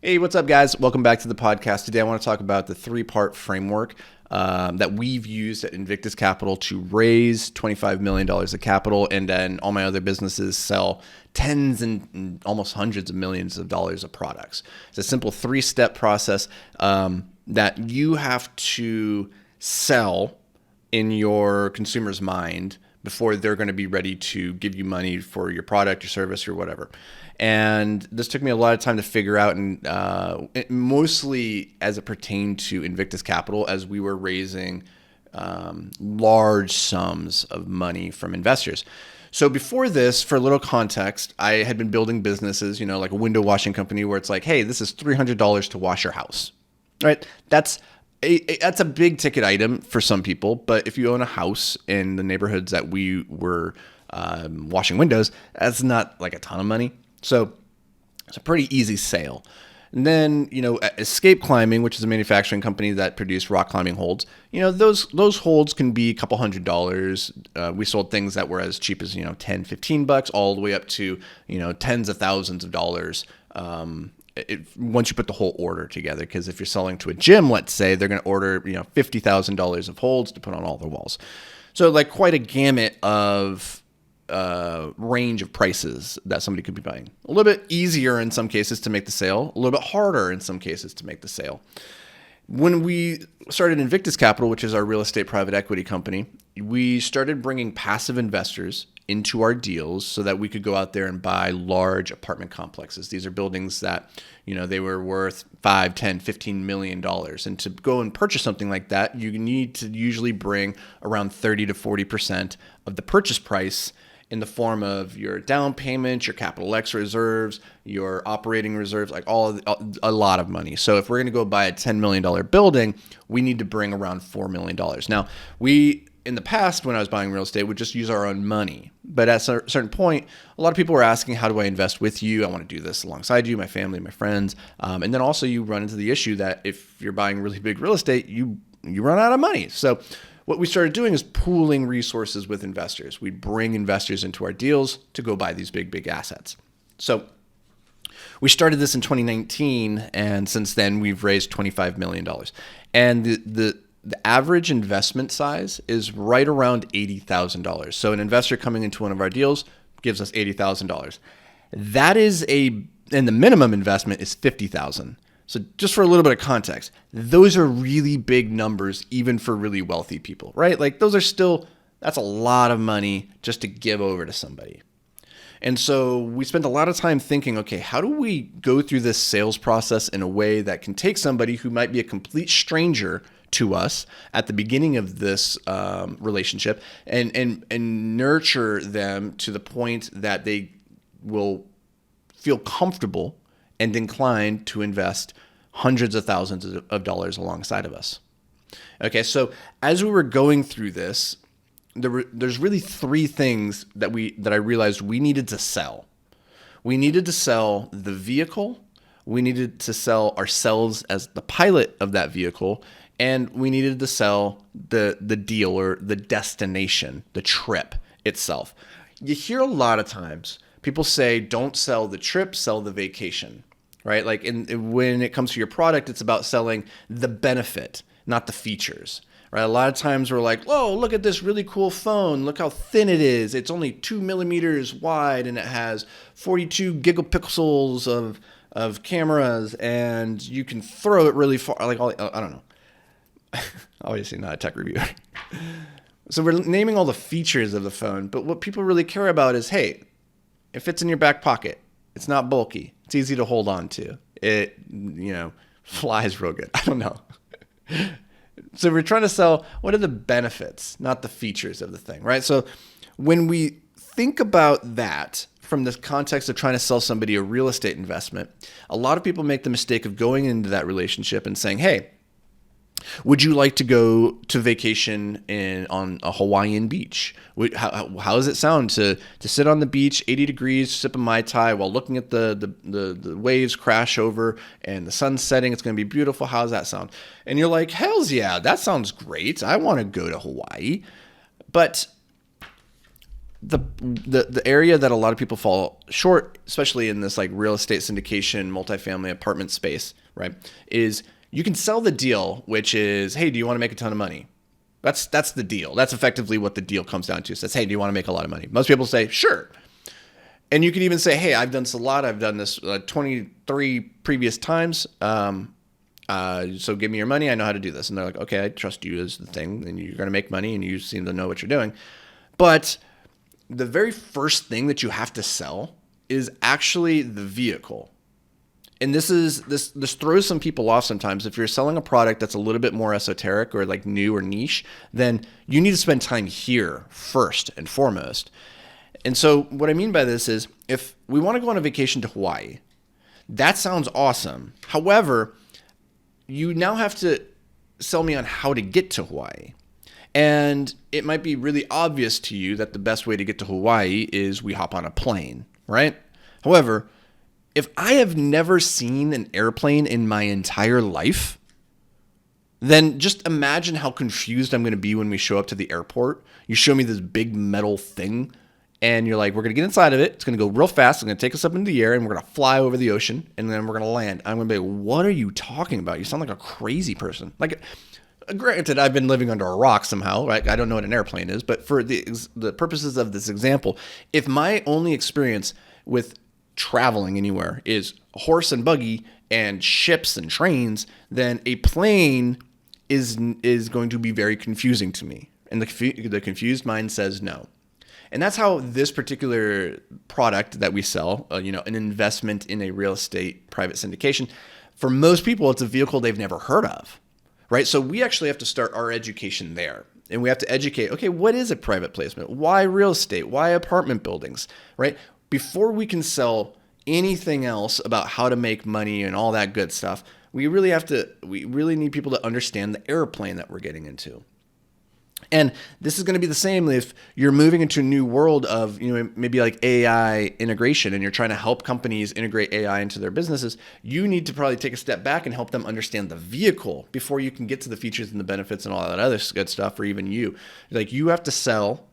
Hey, what's up, guys? Welcome back to the podcast. Today, I want to talk about the three-part framework that we've used at Invictus Capital to raise $25 million of capital, and then all my other businesses sell tens and almost hundreds of millions of dollars of products. It's a simple three-step process that you have to sell in your consumer's mind before they're going to be ready to give you money for your product or service or whatever. And this took me a lot of time to figure out, and mostly as it pertained to Invictus Capital, as we were raising large sums of money from investors. So before this, for a little context, I had been building businesses, like a window washing company where it's like, hey, this is $300 to wash your house, right? That's a big ticket item for some people, but if you own a house in the neighborhoods that we were washing windows, that's not like a ton of money. So it's a pretty easy sale. And then, Escape Climbing, which is a manufacturing company that produced rock climbing holds, those holds can be a couple $100s. We sold things that were as cheap as, $10, $15, all the way up to, tens of thousands of dollars once you put the whole order together. Because if you're selling to a gym, let's say, they're going to order, $50,000 of holds to put on all their walls. So like quite a gamut of range of prices that somebody could be buying. A little bit easier in some cases to make the sale, a little bit harder in some cases to make the sale. When we started Invictus Capital, which is our real estate private equity company, we started bringing passive investors into our deals so that we could go out there and buy large apartment complexes. These are buildings that, they were worth $5, $10, $15 million. And to go and purchase something like that, you need to usually bring around 30 to 40% of the purchase price in the form of your down payment, your capital X reserves, your operating reserves, like a lot of money. So if we're going to go buy a $10 million building, we need to bring around $4 million. Now, in the past, when I was buying real estate, would just use our own money. But at a certain point, a lot of people were asking, how do I invest with you? I want to do this alongside you, my family, my friends. And then also you run into the issue that if you're buying really big real estate, you run out of money. So what we started doing is pooling resources with investors. We'd bring investors into our deals to go buy these big assets. So we started this in 2019, and since then we've raised $25 million. And the average investment size is right around $80,000. So an investor coming into one of our deals gives us $80,000. That is and the minimum investment is $50,000. So just for a little bit of context, those are really big numbers, even for really wealthy people, right? Like that's a lot of money just to give over to somebody. And so we spent a lot of time thinking, okay, how do we go through this sales process in a way that can take somebody who might be a complete stranger to us at the beginning of this relationship and nurture them to the point that they will feel comfortable and inclined to invest hundreds of thousands of dollars alongside of us. Okay, so as we were going through this, there's really three things that I realized we needed to sell. We needed to sell the vehicle, we needed to sell ourselves as the pilot of that vehicle, and we needed to sell the deal or the destination, the trip itself. You hear a lot of times people say, don't sell the trip, sell the vacation, right? Like when it comes to your product, it's about selling the benefit, not the features, right? A lot of times we're like, oh, look at this really cool phone. Look how thin it is. It's only 2 millimeters wide and it has 42 gigapixels of cameras and you can throw it really far. Like, I don't know. Obviously not a tech reviewer. So we're naming all the features of the phone, but what people really care about is, hey, it fits in your back pocket. It's not bulky. It's easy to hold on to. It, flies real good. I don't know. So we're trying to sell what are the benefits, not the features of the thing, right? So when we think about that from the context of trying to sell somebody a real estate investment, a lot of people make the mistake of going into that relationship and saying, hey, would you like to go to vacation on a Hawaiian beach? How does it sound to sit on the beach, 80 degrees, sip a Mai Tai while looking at the waves crash over and the sun setting? It's going to be beautiful. How does that sound? And you're like, hells yeah, that sounds great. I want to go to Hawaii. But the area that a lot of people fall short, especially in this like real estate syndication, multifamily apartment space, right, is you can sell the deal, which is, hey, do you want to make a ton of money? That's the deal. That's effectively what the deal comes down to. It says, hey, do you want to make a lot of money? Most people say, sure. And you can even say, hey, I've done this a lot. I've done this 23 previous times. So give me your money. I know how to do this. And they're like, okay, I trust you as the thing, and you're going to make money, and you seem to know what you're doing. But the very first thing that you have to sell is actually the vehicle. And this throws some people off sometimes. If you're selling a product that's a little bit more esoteric or like new or niche, then you need to spend time here first and foremost. And so what I mean by this is, if we want to go on a vacation to Hawaii, that sounds awesome. However, you now have to sell me on how to get to Hawaii. And it might be really obvious to you that the best way to get to Hawaii is we hop on a plane, right? However, if I have never seen an airplane in my entire life, then just imagine how confused I'm going to be when we show up to the airport. You show me this big metal thing, and you're like, we're going to get inside of it. It's going to go real fast. It's going to take us up into the air, and we're going to fly over the ocean, and then we're going to land. I'm going to be like, what are you talking about? You sound like a crazy person. Like, granted, I've been living under a rock somehow, right? I don't know what an airplane is, but for the purposes of this example, if my only experience with traveling anywhere is horse and buggy and ships and trains, then a plane is going to be very confusing to me. And the confused mind says no. And that's how this particular product that we sell, an investment in a real estate private syndication, for most people, it's a vehicle they've never heard of, right? So we actually have to start our education there. And we have to educate, okay, what is a private placement? Why real estate? Why apartment buildings, right? Before we can sell anything else about how to make money and all that good stuff, we really need people to understand the airplane that we're getting into. And this is going to be the same if you're moving into a new world of, maybe like AI integration, and you're trying to help companies integrate AI into their businesses. You need to probably take a step back and help them understand the vehicle before you can get to the features and the benefits and all that other good stuff, or even you. Like, you have to sell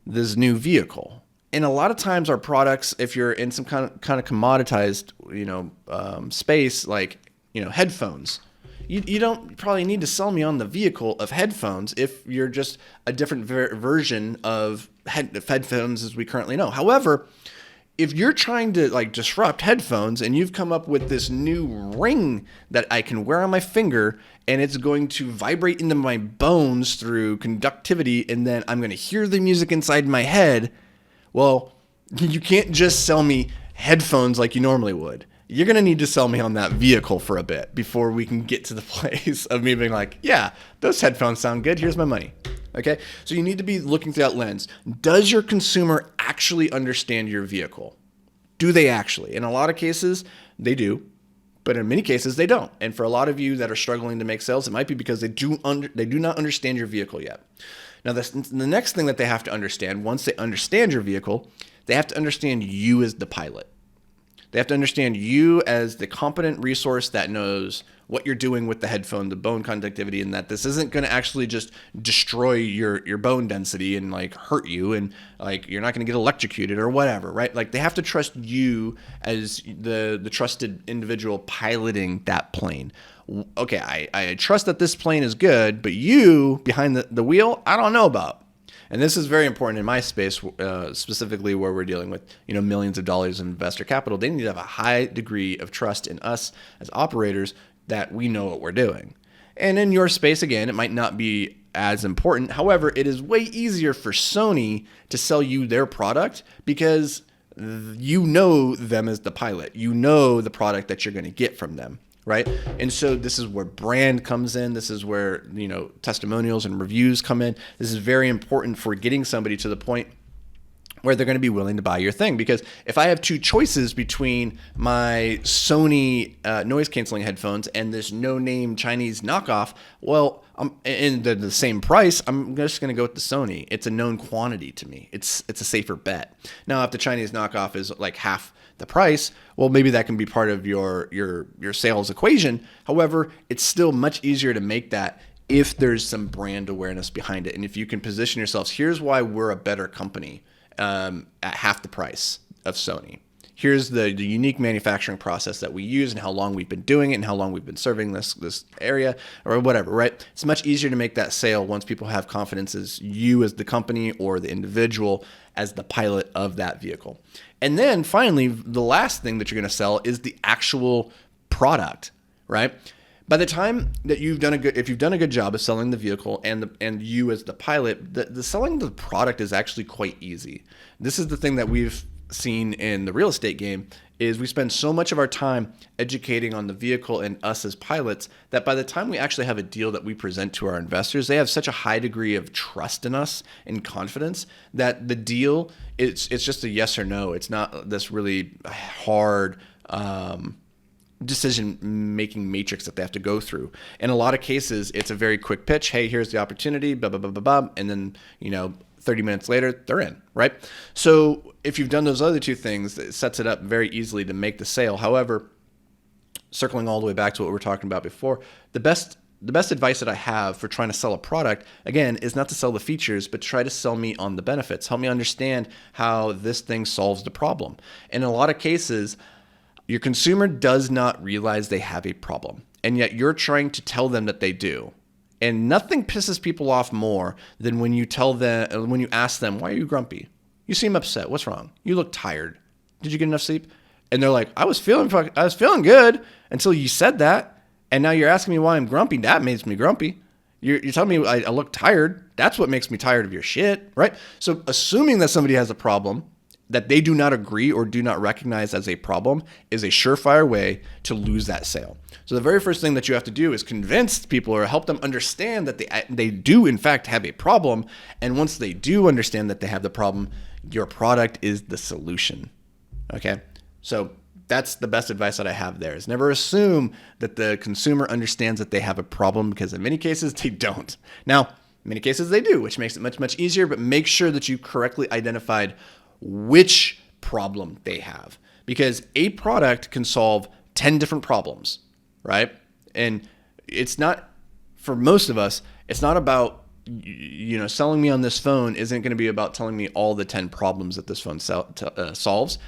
this new vehicle. And a lot of times our products, if you're in some kind of commoditized, space, like, headphones, you don't probably need to sell me on the vehicle of headphones if you're just a different version of headphones as we currently know. However, if you're trying to like disrupt headphones and you've come up with this new ring that I can wear on my finger, and it's going to vibrate into my bones through conductivity, and then I'm going to hear the music inside my head, well, you can't just sell me headphones like you normally would. You're going to need to sell me on that vehicle for a bit before we can get to the place of me being like, yeah, those headphones sound good. Here's my money. Okay. So you need to be looking through that lens. Does your consumer actually understand your vehicle? Do they actually? In a lot of cases, they do, but in many cases they don't. And for a lot of you that are struggling to make sales, it might be because they do not understand your vehicle yet. Now, the next thing that they have to understand, once they understand your vehicle, they have to understand you as the pilot. They have to understand you as the competent resource that knows what you're doing with the headphone, the bone conductivity, and that this isn't going to actually just destroy your bone density and like hurt you, and like you're not going to get electrocuted or whatever, right? Like, they have to trust you as the trusted individual piloting that plane. Okay, I trust that this plane is good, but you behind the wheel, I don't know about. And this is very important in my space, specifically where we're dealing with, millions of dollars in investor capital. They need to have a high degree of trust in us as operators that we know what we're doing. And in your space, again, it might not be as important. However, it is way easier for Sony to sell you their product because you know them as the pilot. You know the product that you're going to get from them. Right. And so this is where brand comes in. This is where, testimonials and reviews come in. This is very important for getting somebody to the point where they're going to be willing to buy your thing. Because if I have two choices between my Sony noise canceling headphones and this no-name Chinese knockoff, well, and they're the same price, I'm just going to go with the Sony. It's a known quantity to me. It's a safer bet. Now, if the Chinese knockoff is like half the price, well, maybe that can be part of your sales equation. However, it's still much easier to make that if there's some brand awareness behind it. And if you can position yourselves, here's why we're a better company at half the price of Sony. Here's the unique manufacturing process that we use and how long we've been doing it and how long we've been serving this area or whatever, right? It's much easier to make that sale once people have confidence as you as the company or the individual as the pilot of that vehicle. And then finally, the last thing that you're going to sell is the actual product, right? By the time that if you've done a good job of selling the vehicle and you as the pilot, the selling the product is actually quite easy. This is the thing that we've seen in the real estate game is we spend so much of our time educating on the vehicle and us as pilots that by the time we actually have a deal that we present to our investors, they have such a high degree of trust in us and confidence that the deal, it's just a yes or no. It's not this really hard decision-making matrix that they have to go through. In a lot of cases, it's a very quick pitch. Hey, here's the opportunity, blah, blah, blah, blah, blah. And then, 30 minutes later, they're in, right? So if you've done those other two things, it sets it up very easily to make the sale. However, circling all the way back to what we were talking about before, the best advice that I have for trying to sell a product, again, is not to sell the features, but try to sell me on the benefits. Help me understand how this thing solves the problem. And in a lot of cases, your consumer does not realize they have a problem, and yet you're trying to tell them that they do. And nothing pisses people off more than when you ask them, why are you grumpy? You seem upset. What's wrong? You look tired. Did you get enough sleep? And they're like, I was feeling good until you said that. And now you're asking me why I'm grumpy. That makes me grumpy. You're telling me I look tired. That's what makes me tired of your shit, right? So assuming that somebody has a problem that they do not agree or do not recognize as a problem is a surefire way to lose that sale. So the very first thing that you have to do is convince people or help them understand that they do in fact have a problem. And once they do understand that they have the problem, your product is the solution. Okay? So that's the best advice that I have there is never assume that the consumer understands that they have a problem, because in many cases they don't. Now, in many cases they do, which makes it much, much easier, but make sure that you correctly identified which problem they have, because a product can solve 10 different problems, right? And it's not, for most of us, it's not about, selling me on this phone isn't going to be about telling me all the 10 problems that this phone solves.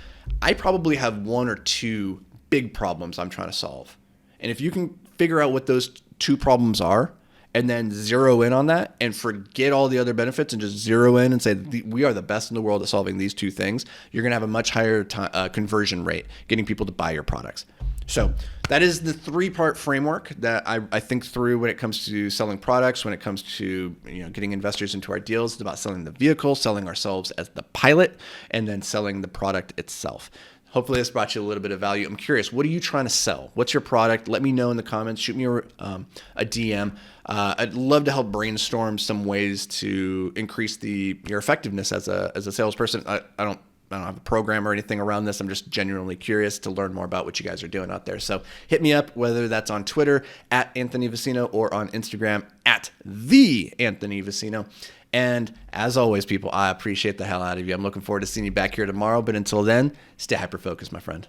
I probably have one or two big problems I'm trying to solve. And if you can figure out what those two problems are, and then zero in on that and forget all the other benefits and just zero in and say, we are the best in the world at solving these two things, you're going to have a much higher conversion rate getting people to buy your products. So that is the 3-part framework that I think through when it comes to selling products, when it comes to getting investors into our deals. It's about selling the vehicle, selling ourselves as the pilot, and then selling the product itself. Hopefully this brought you a little bit of value. I'm curious, what are you trying to sell? What's your product? Let me know in the comments. Shoot me a DM. I'd love to help brainstorm some ways to increase your effectiveness as a salesperson. I don't have a program or anything around this. I'm just genuinely curious to learn more about what you guys are doing out there. So hit me up, whether that's on Twitter at Anthony Vicino or on Instagram at the Anthony Vicino. And as always, people, I appreciate the hell out of you. I'm looking forward to seeing you back here tomorrow. But until then, stay hyper-focused, my friend.